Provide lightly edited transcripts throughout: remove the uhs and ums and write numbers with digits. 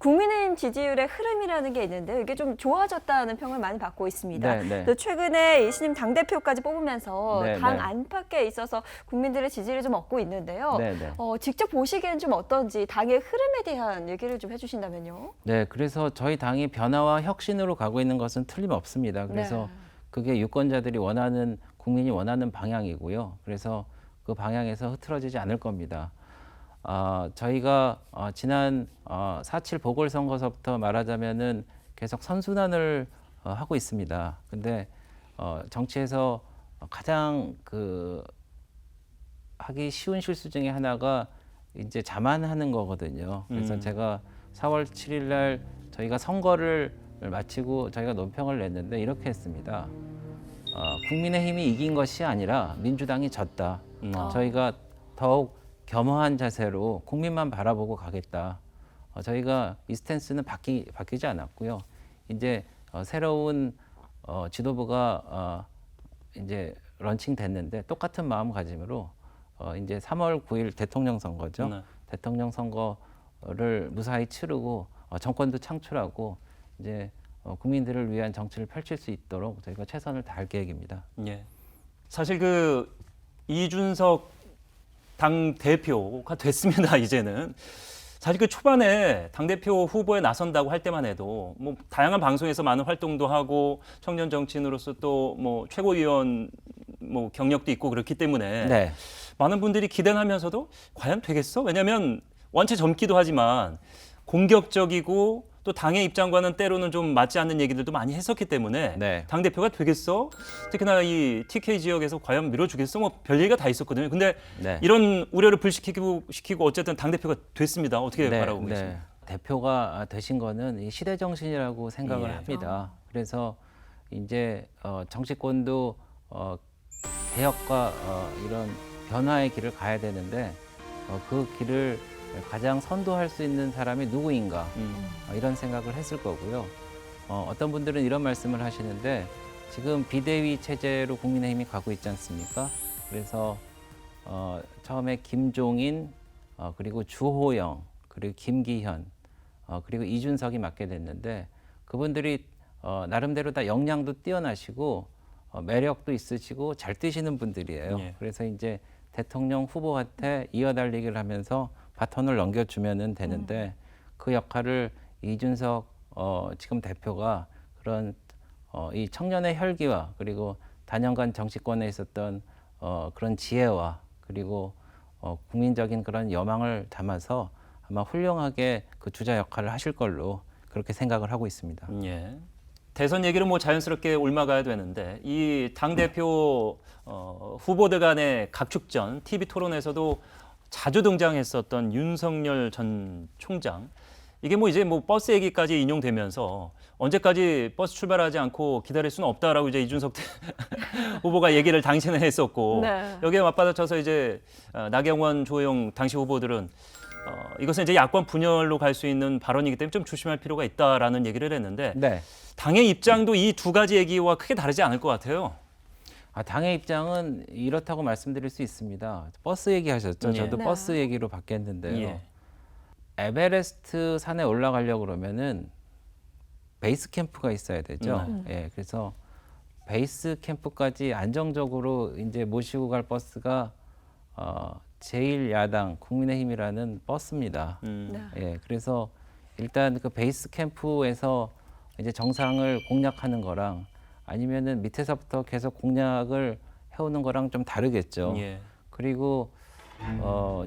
국민의힘 지지율의 흐름이라는 게 있는데 이게 좀 좋아졌다는 평을 많이 받고 있습니다. 네, 네. 또 최근에 이 신임 당대표까지 뽑으면서 네, 당 네. 안팎에 있어서 국민들의 지지를 좀 얻고 있는데요. 네, 네. 직접 보시기엔 좀 어떤지 당의 흐름에 대한 얘기를 좀 해주신다면요. 네, 그래서 저희 당이 변화와 혁신으로 가고 있는 것은 틀림없습니다. 그래서 네. 그게 유권자들이 원하는, 국민이 원하는 방향이고요. 그래서 그 방향에서 흐트러지지 않을 겁니다. 저희가 지난 4.7 보궐선거서부터 말하자면은 계속 선순환을 하고 있습니다. 근데 정치에서 가장 하기 쉬운 실수 중에 하나가 이제 자만하는 거거든요. 그래서 제가 4월 7일 날 저희가 선거를 마치고 저희가 논평을 냈는데 이렇게 했습니다. 국민의힘이 이긴 것이 아니라 민주당이 졌다. 저희가 더욱 겸허한 자세로 국민만 바라보고 가겠다. 저희가 이 스탠스는 바뀌지 않았고요. 이제 새로운 지도부가 이제 런칭됐는데 똑같은 마음가짐으로 이제 3월 9일 대통령 선거죠. 네. 대통령 선거를 무사히 치르고 정권도 창출하고 이제 국민들을 위한 정치를 펼칠 수 있도록 저희가 최선을 다할 계획입니다. 예. 사실 그 이준석 당 대표가 됐습니다. 이제는 사실 그 초반에 당 대표 후보에 나선다고 할 때만 해도 뭐 다양한 방송에서 많은 활동도 하고 청년 정치인으로서 또 뭐 최고위원 뭐 경력도 있고 그렇기 때문에 네. 많은 분들이 기대를 하면서도 과연 되겠어? 왜냐하면 원체 젊기도 하지만 공격적이고 또 당의 입장과는 때로는 좀 맞지 않는 얘기들도 많이 했었기 때문에 네. 당대표가 되겠어? 특히나 이 TK 지역에서 과연 밀어주겠어? 뭐 별 얘기가 다 있었거든요. 근데 네. 이런 우려를 불식시키고 어쨌든 당대표가 됐습니다. 어떻게 바라보고 계십니까? 대표가 되신 거는 이 시대 정신이라고 생각을 예. 합니다. 그래서 이제 정치권도 개혁과 이런 변화의 길을 가야 되는데 그 길을 가장 선도할 수 있는 사람이 누구인가 이런 생각을 했을 거고요. 어떤 분들은 이런 말씀을 하시는데 지금 비대위 체제로 국민의힘이 가고 있지 않습니까? 그래서 처음에 김종인 그리고 주호영 그리고 김기현 그리고 이준석이 맡게 됐는데 그분들이 나름대로 다 역량도 뛰어나시고 매력도 있으시고 잘 뛰시는 분들이에요. 예. 그래서 이제 대통령 후보한테 이어달리기를 하면서 바톤을 넘겨주면 되는데 그 역할을 이준석 지금 대표가 그런 이 청년의 혈기와 그리고 단연간 정치권에 있었던 그런 지혜와 그리고 국민적인 그런 여망을 담아서 아마 훌륭하게 그 주자 역할을 하실 걸로 그렇게 생각을 하고 있습니다. 예. 대선 얘기를 뭐 자연스럽게 옮아가야 되는데 이 당대표 후보들 간의 각축전 TV 토론에서도 자주 등장했었던 윤석열 전 총장 이게 뭐 이제 뭐 버스 얘기까지 인용되면서 언제까지 버스 출발하지 않고 기다릴 수는 없다라고 이제 이준석 후보가 얘기를 당시에는 했었고 네. 여기에 맞받아쳐서 이제 나경원, 조영 당시 후보들은 이것은 이제 야권 분열로 갈 수 있는 발언이기 때문에 좀 조심할 필요가 있다라는 얘기를 했는데 네. 당의 입장도 이 두 가지 얘기와 크게 다르지 않을 것 같아요. 당의 입장은 이렇다고 말씀드릴 수 있습니다. 버스 얘기하셨죠. 예. 저도 네. 버스 얘기로 바뀌었는데요. 예. 에베레스트 산에 올라가려고 그러면은 베이스 캠프가 있어야 되죠. 예, 그래서 베이스 캠프까지 안정적으로 이제 모시고 갈 버스가 제1야당 국민의힘이라는 버스입니다. 네. 예, 그래서 일단 그 베이스 캠프에서 이제 정상을 공략하는 거랑 아니면은 밑에서부터 계속 공략을 해오는 거랑 좀 다르겠죠. 예. 그리고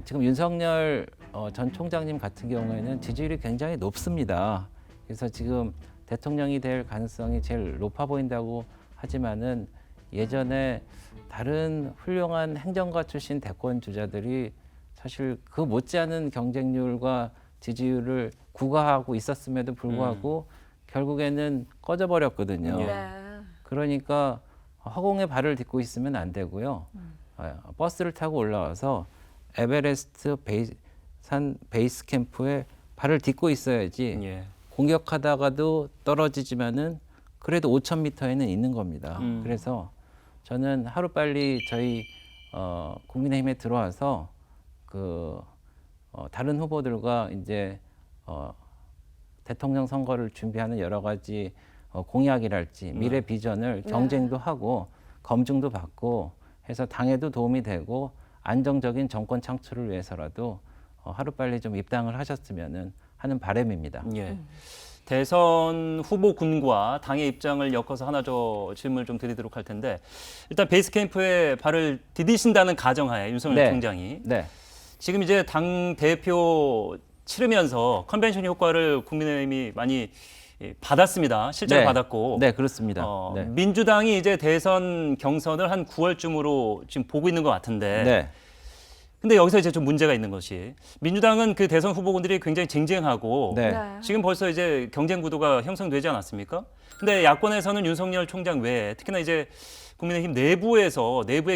지금 윤석열 전 총장님 같은 경우에는 지지율이 굉장히 높습니다. 그래서 지금 대통령이 될 가능성이 제일 높아 보인다고 하지만은 예전에 다른 훌륭한 행정가 출신 대권 주자들이 사실 그 못지않은 경쟁률과 지지율을 구가하고 있었음에도 불구하고 결국에는 꺼져버렸거든요. 네. 그러니까 허공에 발을 딛고 있으면 안 되고요. 버스를 타고 올라와서 에베레스트 산 베이스 캠프에 발을 딛고 있어야지 예. 공격하다가도 떨어지지만은 그래도 5,000m에는 있는 겁니다. 그래서 저는 하루빨리 저희 국민의힘에 들어와서 다른 후보들과 이제 대통령 선거를 준비하는 여러 가지 공약이랄지 미래 비전을 경쟁도 하고 검증도 받고 해서 당에도 도움이 되고 안정적인 정권 창출을 위해서라도 하루빨리 좀 입당을 하셨으면 하는 바람입니다. 예. 대선 후보군과 당의 입장을 엮어서 하나 더 질문을 좀 드리도록 할 텐데 일단 베이스 캠프에 발을 디디신다는 가정하에 윤석열 네. 총장이 네, 지금 이제 당 대표 치르면서 컨벤션 효과를 국민의힘이 많이 받았습니다. 실제로 네. 받았고. 네, 그렇습니다. 네. 민주당이 이제 대선 경선을 한 9월쯤으로 지금 보고 있는 것 같은데. 네. 근데 여기서 이제 좀 문제가 있는 것이 민주당은 그 대선 후보군들이 굉장히 쟁쟁하고 네. 지금 벌써 이제 경쟁 구도가 형성되지 않았습니까? 근데 야권에서는 윤석열 총장 외에 특히나 이제 국민의힘 내부의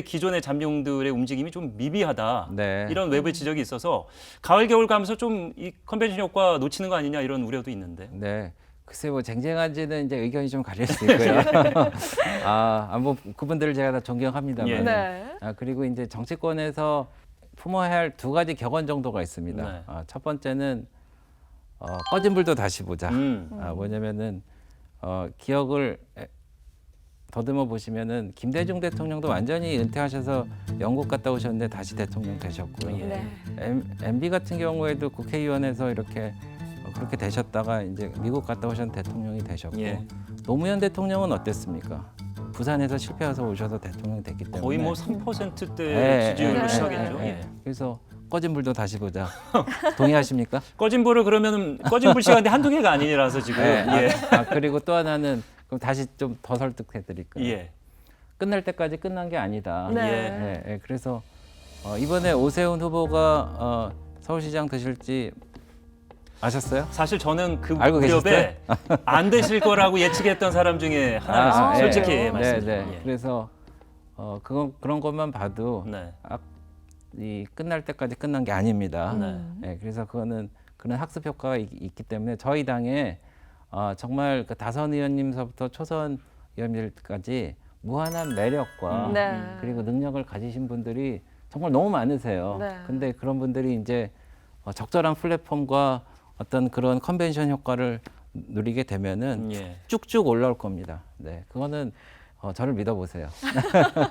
기존의 잠룡들의 움직임이 좀 미비하다. 네. 이런 외부 지적이 있어서 가을 겨울 가면서 좀 이 컨벤션 효과 놓치는 거 아니냐 이런 우려도 있는데. 네. 글쎄 뭐 쟁쟁한지는 이제 의견이 좀 갈릴 수 있고요. 뭐 그분들을 제가 다 존경합니다만. 예. 네. 그리고 이제 정치권에서 품어야 할 두 가지 격언 정도가 있습니다. 네. 첫 번째는 꺼진 불도 다시 보자. 뭐냐면은 기억을 더듬어 보시면은 김대중 대통령도 완전히 은퇴하셔서 영국 갔다 오셨는데 다시 대통령 되셨고요. 예. 네. MB 같은 경우에도 국회의원에서 이렇게 그렇게 되셨다가 이제 미국 갔다 오신 대통령이 되셨고 예. 노무현 대통령은 어땠습니까? 부산에서 실패해서 오셔서 대통령 됐기 때문에 거의 뭐 3%대 예, 지지율로 예, 시작했죠. 예. 예. 그래서 꺼진 불도 다시 보자. 동의하십니까? 꺼진 불을 그러면 꺼진 불 시간대 한두 개가 아니라서 지금. 네. 예. 그리고 또 하나는 그럼 다시 좀 더 설득해 드릴까요? 예. 끝날 때까지 끝난 게 아니다. 네. 그래서 이번에 오세훈 후보가 서울시장 되실지 아셨어요? 사실 저는 그 알고 무렵에 안 되실 거라고 예측했던 사람 중에 하나였어요. 솔직히 예. 말씀드리면. 네. 예. 그래서 그런 것만 봐도 네. 이 끝날 때까지 끝난 게 아닙니다. 네. 그래서 그거는 그런 학습 효과가 있기 때문에 저희 당에 정말 그 다선 의원님서부터 초선 의원님들까지 무한한 매력과 네. 그리고 능력을 가지신 분들이 정말 너무 많으세요. 네. 근데 그런 분들이 이제 적절한 플랫폼과 어떤 그런 컨벤션 효과를 누리게 되면은 예. 쭉쭉 올라올 겁니다. 네, 그거는 저를 믿어보세요.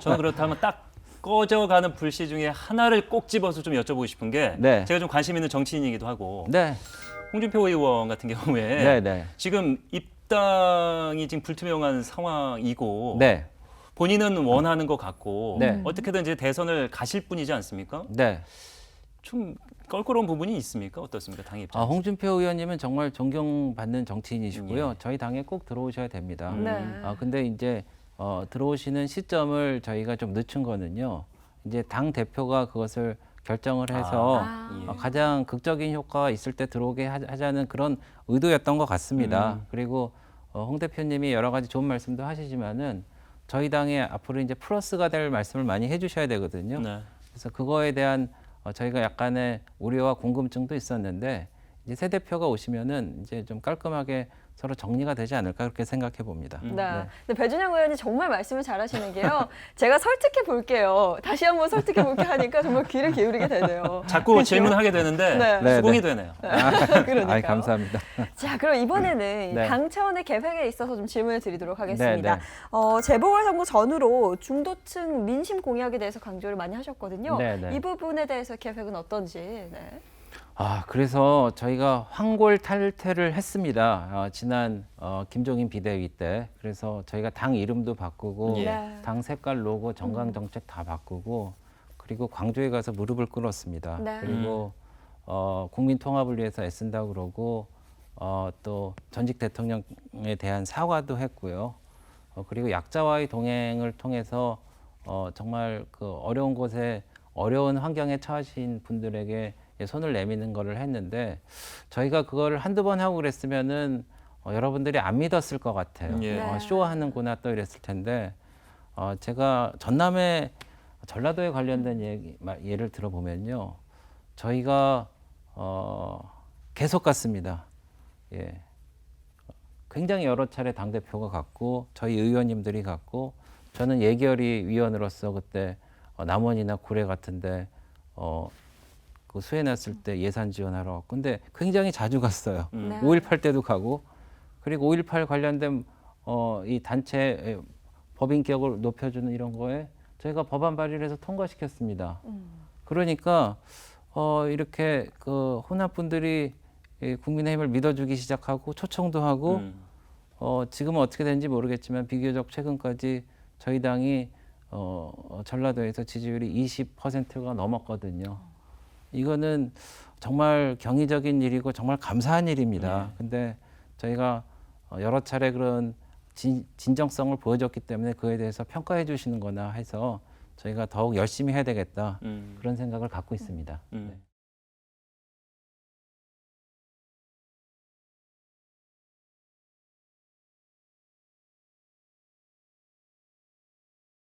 저는 그렇다면 딱 꺼져가는 불씨 중에 하나를 꼭 집어서 좀 여쭤보고 싶은 게 네. 제가 좀 관심 있는 정치인이기도 하고 네, 홍준표 의원 같은 경우에 네. 지금 입당이 지금 불투명한 상황이고 네, 본인은 원하는 것 같고 네. 어떻게든 이제 대선을 가실 분이지 않습니까? 네. 좀 껄끄러운 부분이 있습니까? 어떻습니까? 당의 입장. 홍준표 의원님은 정말 존경받는 정치인이시고요. 예. 저희 당에 꼭 들어오셔야 됩니다. 네. 근데 이제 들어오시는 시점을 저희가 좀 늦춘 거는요. 이제 당 대표가 그것을 결정을 해서 예. 가장 극적인 효과가 있을 때 들어오게 하자는 그런 의도였던 것 같습니다. 그리고 홍 대표님이 여러 가지 좋은 말씀도 하시지만은 저희 당에 앞으로 이제 플러스가 될 말씀을 많이 해주셔야 되거든요. 네. 그래서 그거에 대한 저희가 약간의 우려와 궁금증도 있었는데 이제 새 대표가 오시면은 이제 좀 깔끔하게 서로 정리가 되지 않을까 그렇게 생각해 봅니다. 네. 근데 배준영 의원이 정말 말씀을 잘하시는 게요. 제가 설득해 볼게요. 다시 한번 설득해 볼게 하니까 정말 귀를 기울이게 되네요. 자꾸 그렇죠? 질문하게 되는데 네. 수긍이 네. 되네요. 그러니까요. 아이, 감사합니다. 자, 그럼 이번에는 네. 당 차원의 계획에 있어서 좀 질문을 드리도록 하겠습니다. 네. 재보궐선거 전후로 중도층 민심 공약에 대해서 강조를 많이 하셨거든요. 네. 이 부분에 대해서 계획은 어떤지. 네. 그래서 저희가 황골탈퇴를 했습니다. 지난 김종인 비대위 때. 그래서 저희가 당 이름도 바꾸고 예. 네. 당 색깔 로고 정강 정책 다 바꾸고 그리고 광주에 가서 무릎을 꿇었습니다. 네. 그리고 국민 통합을 위해서 애쓴다고 그러고 또 전직 대통령에 대한 사과도 했고요. 그리고 약자와의 동행을 통해서 정말 그 어려운 곳에 어려운 환경에 처하신 분들에게 손을 내미는 거를 했는데 저희가 그걸 한두 번 하고 그랬으면은 여러분들이 안 믿었을 것 같아요. 예. 네. 쇼하는구나 또 이랬을 텐데 제가 전남의 전라도에 관련된 예를 들어보면요. 저희가 계속 갔습니다. 예. 굉장히 여러 차례 당대표가 갔고 저희 의원님들이 갔고 저는 예결위 위원으로서 그때 남원이나 구례 같은데 그 수해났을 때 예산 지원하러. 근데 굉장히 자주 갔어요. 네. 5.18 때도 가고, 그리고 5.18 관련된 이 단체 법인격을 높여주는 이런 거에 저희가 법안 발의를 해서 통과시켰습니다. 그러니까 이렇게 그 혼합분들이 이 국민의힘을 믿어주기 시작하고 초청도 하고 지금은 어떻게 되는지 모르겠지만 비교적 최근까지 저희 당이 전라도에서 지지율이 20%가 넘었거든요. 이거는 정말 경이적인 일이고 정말 감사한 일입니다. 근데 저희가 여러 차례 그런 진정성을 보여줬기 때문에 그에 대해서 평가해 주시는 거나 해서 저희가 더욱 열심히 해야 되겠다 그런 생각을 갖고 있습니다. 네.